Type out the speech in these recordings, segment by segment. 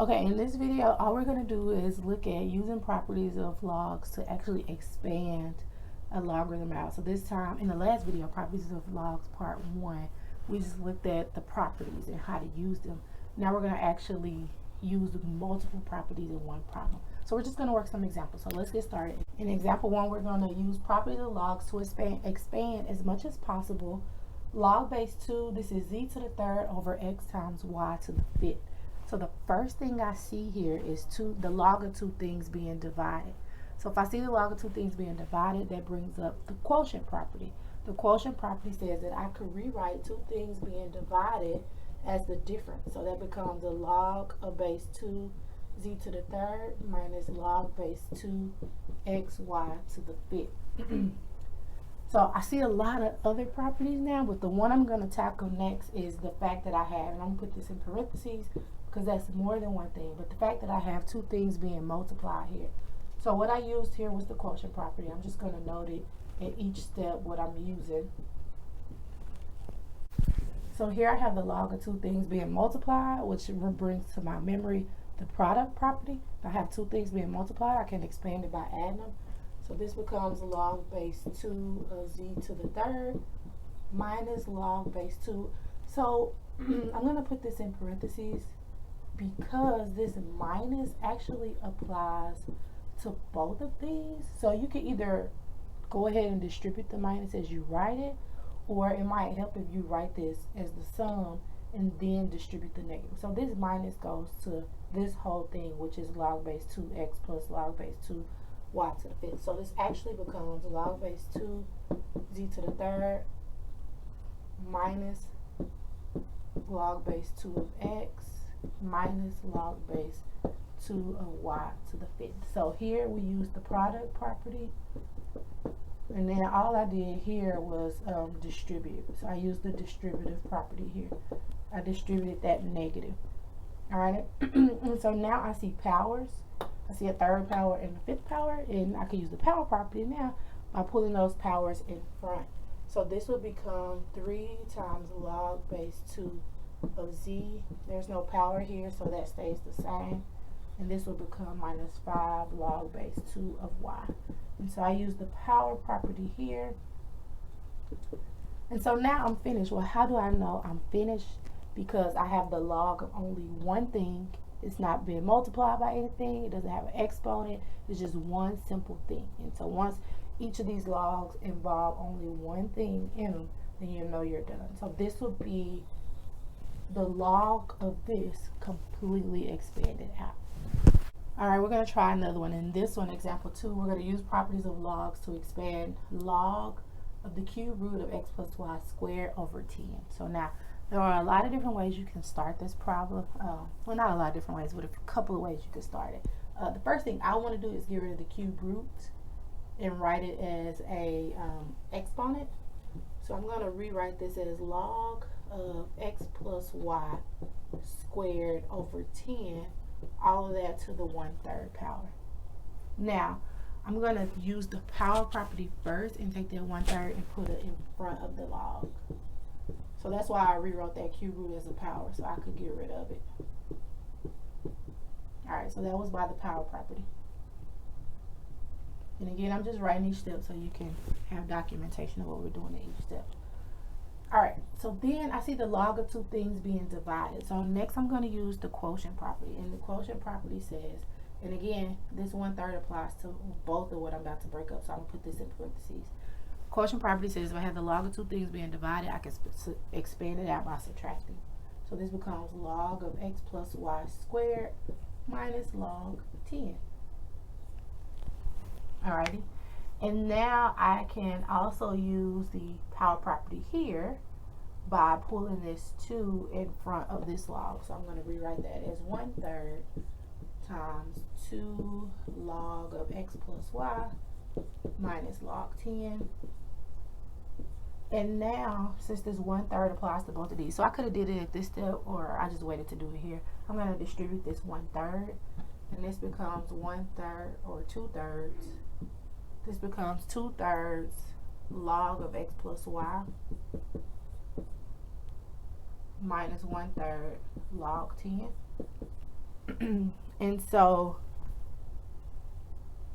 Okay, in this video, all we're going to do is look at using properties of logs to actually expand a logarithm out. So this time, in the last video, properties of logs part 1, we just looked at the properties and how to use them. Now we're going to actually use multiple properties in one problem. So we're just going to work some examples. So let's get started. In example 1, we're going to use properties of logs to expand as much as possible log base 2, this is z to the third over x times y to the fifth. So the first thing I see here is the log of two things being divided. So if I see the log of two things being divided, that brings up the quotient property. The quotient property says that I could rewrite two things being divided as the difference. So that becomes a log of base 2 z to the third minus log base 2 xy to the fifth. So I see a lot of other properties now, but the one I'm going to tackle next is the fact that I have, and I'm going to put this in parentheses because that's more than one thing, but the fact that I have two things being multiplied here. So what I used here was the quotient property. I'm just going to note it at each step what I'm using. So here I have the log of two things being multiplied, which brings to my memory the product property. If I have two things being multiplied, I can expand it by adding them. So this becomes log base 2 of z to the third minus log base 2. So I'm going to put this in parentheses because this minus actually applies to both of these. So you can either go ahead and distribute the minus as you write it, or it might help if you write this as the sum and then distribute the negative. So this minus goes to this whole thing, which is log base 2x plus log base 2 y to the fifth. So this actually becomes log base 2 z to the third minus log base 2 of x minus log base 2 of y to the fifth. So here we use the product property, and then all I did here was distribute. So I used the distributive property here. I distributed that negative. Alright, and so now I see powers. I see a third power and a fifth power, and I can use the power property now by pulling those powers in front. So this will become 3 times log base 2 of z. There's no power here, so that stays the same. And this will become minus 5 log base 2 of y. And so I use the power property here. And so now I'm finished. Well, how do I know I'm finished? Because I have the log of only one thing. It's not being multiplied by anything. It doesn't have an exponent. It's just one simple thing. And so once each of these logs involve only one thing in them, then you know you're done. So this would be the log of this completely expanded out. Alright, we're going to try another one. In this one, example 2, we're going to use properties of logs to expand log of the cube root of x plus y squared over 10. So now, there are a lot of different ways you can start this problem. Well, not a lot of different ways, but a couple of ways you can start it. The first thing I want to do is get rid of the cube root and write it as a exponent. So I'm going to rewrite this as log of x plus y squared over 10, all of that to the 1/3 power. Now, I'm going to use the power property first and take that 1/3 and put it in front of the log. So that's why I rewrote that cube root as a power, so I could get rid of it. Alright, so that was by the power property. And again, I'm just writing each step so you can have documentation of what we're doing at each step. Alright, so then I see the log of two things being divided. So next I'm going to use the quotient property. And the quotient property says, and again, this 1/3 applies to both of what I'm about to break up, so I'm going to put this in parentheses. Quotient property says if I have the log of two things being divided, I can expand it out by subtracting. So this becomes log of x plus y squared minus log 10. Alrighty. And now I can also use the power property here by pulling this 2 in front of this log. So I'm going to rewrite that as 1/3 times 2 log of x plus y minus log 10. And now, since this 1/3 applies to both of these, so I could have did it at this step, or I just waited to do it here. I'm going to distribute this 1/3, and this becomes 1/3 or 2/3. This becomes 2/3 log of x plus y minus 1/3 log 10. And so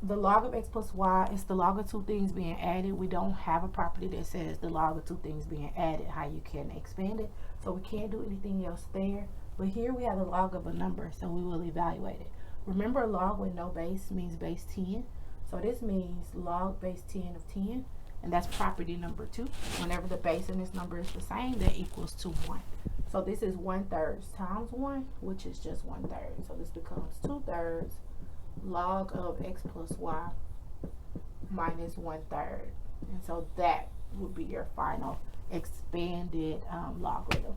the log of x plus y is the log of two things being added. We don't have a property that says the log of two things being added, how you can expand it. So we can't do anything else there. But here we have the log of a number, so we will evaluate it. Remember, a log with no base means base 10. So this means log base 10 of 10. And that's property number 2. Whenever the base in this number is the same, that equals to 1. So this is 1/3 times 1, which is just 1/3. So this becomes 2/3 log of x plus y minus 1/3. And so that would be your final expanded logarithm.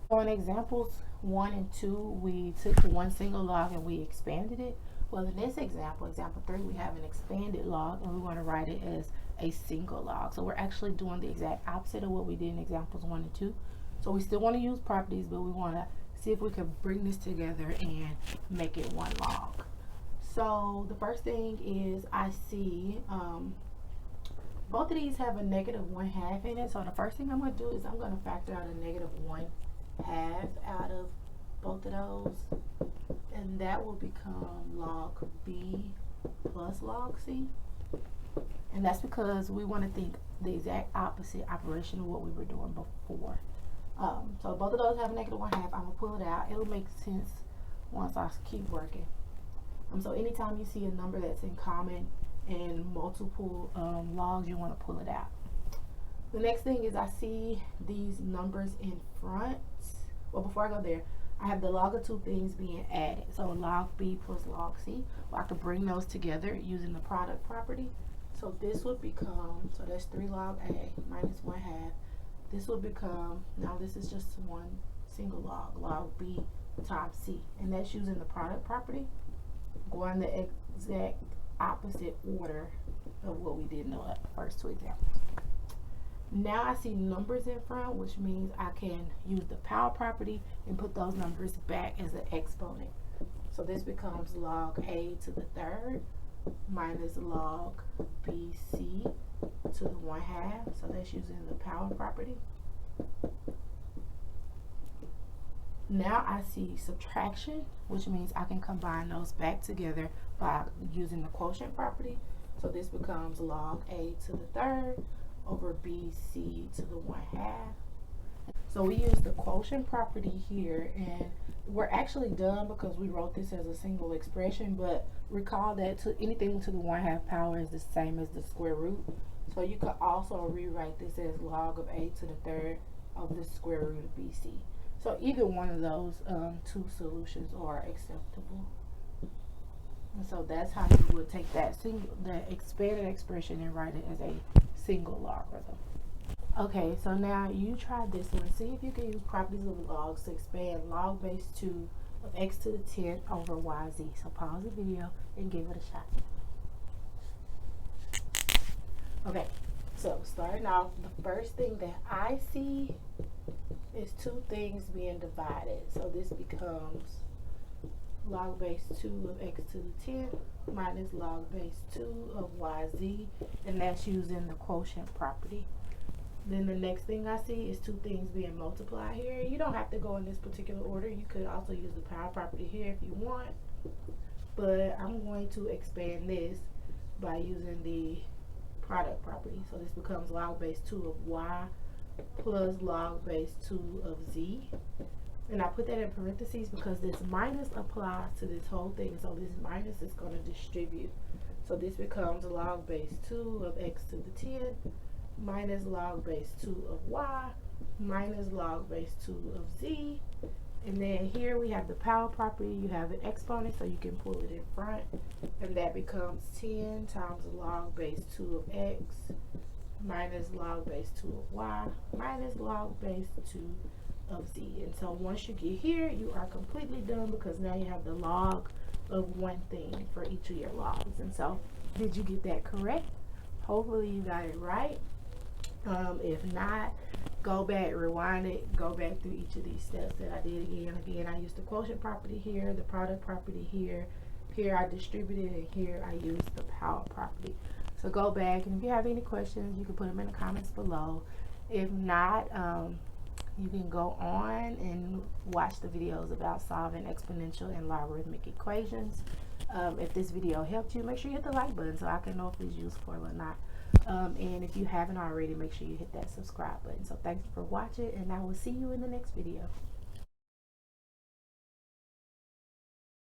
So in examples 1 and 2, we took one single log and we expanded it. Well, in this example, example 3, we have an expanded log and we want to write it as a single log. So we're actually doing the exact opposite of what we did in examples 1 and 2. So we still want to use properties, but we want to see if we can bring this together and make it one log. So the first thing is I see both of these have a -1/2 in it. So the first thing I'm going to do is I'm going to factor out a -1/2 out of both of those. And that will become log b plus log c. And that's because we want to think the exact opposite operation of what we were doing before. So both of those have a -1/2. I'm going to pull it out. It'll make sense once I keep working. So anytime you see a number that's in common and multiple logs, you want to pull it out. The next thing is I see these numbers in front. Well, before I go there, I have the log of two things being added. So log b plus log c. Well, I could bring those together using the product property. So this would become, so that's 3 log a minus 1/2. This would become, now this is just one single log, log b times c. And that's using the product property, going the exact opposite order of what we did in the first 2 examples. Now I see numbers in front, which means I can use the power property and put those numbers back as an exponent. So this becomes log a to the 3rd minus log bc to the 1/2. So that's using the power property. Now I see subtraction, which means I can combine those back together by using the quotient property. So this becomes log a to the 3rd over bc to the 1/2. So we use the quotient property here, and we're actually done because we wrote this as a single expression, but recall that anything to the 1/2 power is the same as the square root. So you could also rewrite this as log of a to the 3rd of the square root of bc. So either one of those two solutions are acceptable. And so that's how you would take that expanded expression and write it as a single logarithm. Okay, so now you try this one. See if you can use properties of logs to expand log base 2 of x to the 10th over yz. So pause the video and give it a shot. Okay, so starting off, the first thing that I see is two things being divided. So this becomes log base 2 of x to the 10th minus log base 2 of yz, and that's using the quotient property. Then the next thing I see is two things being multiplied here. You don't have to go in this particular order. You could also use the power property here if you want, but I'm going to expand this by using the product property. So this becomes log base 2 of y plus log base 2 of z. And I put that in parentheses because this minus applies to this whole thing. So this minus is going to distribute. So this becomes log base 2 of x to the 10th minus log base 2 of y minus log base 2 of z. And then here we have the power property. You have an exponent, so you can pull it in front. And that becomes 10 times log base 2 of x minus log base 2 of y minus log base 2 of z. And so once you get here, you are completely done because now you have the log of one thing for each of your logs. And so did you get that correct? Hopefully you got it right. If not, go back, rewind it, go back through each of these steps that I did again. Again, I used the quotient property here, the product property here. Here I distributed, and here I used the power property. So go back, and if you have any questions, you can put them in the comments below. If not, You can go on and watch the videos about solving exponential and logarithmic equations. If this video helped you, make sure you hit the like button so I can know if it's useful or not. And if you haven't already, make sure you hit that subscribe button. So thanks for watching, and I will see you in the next video.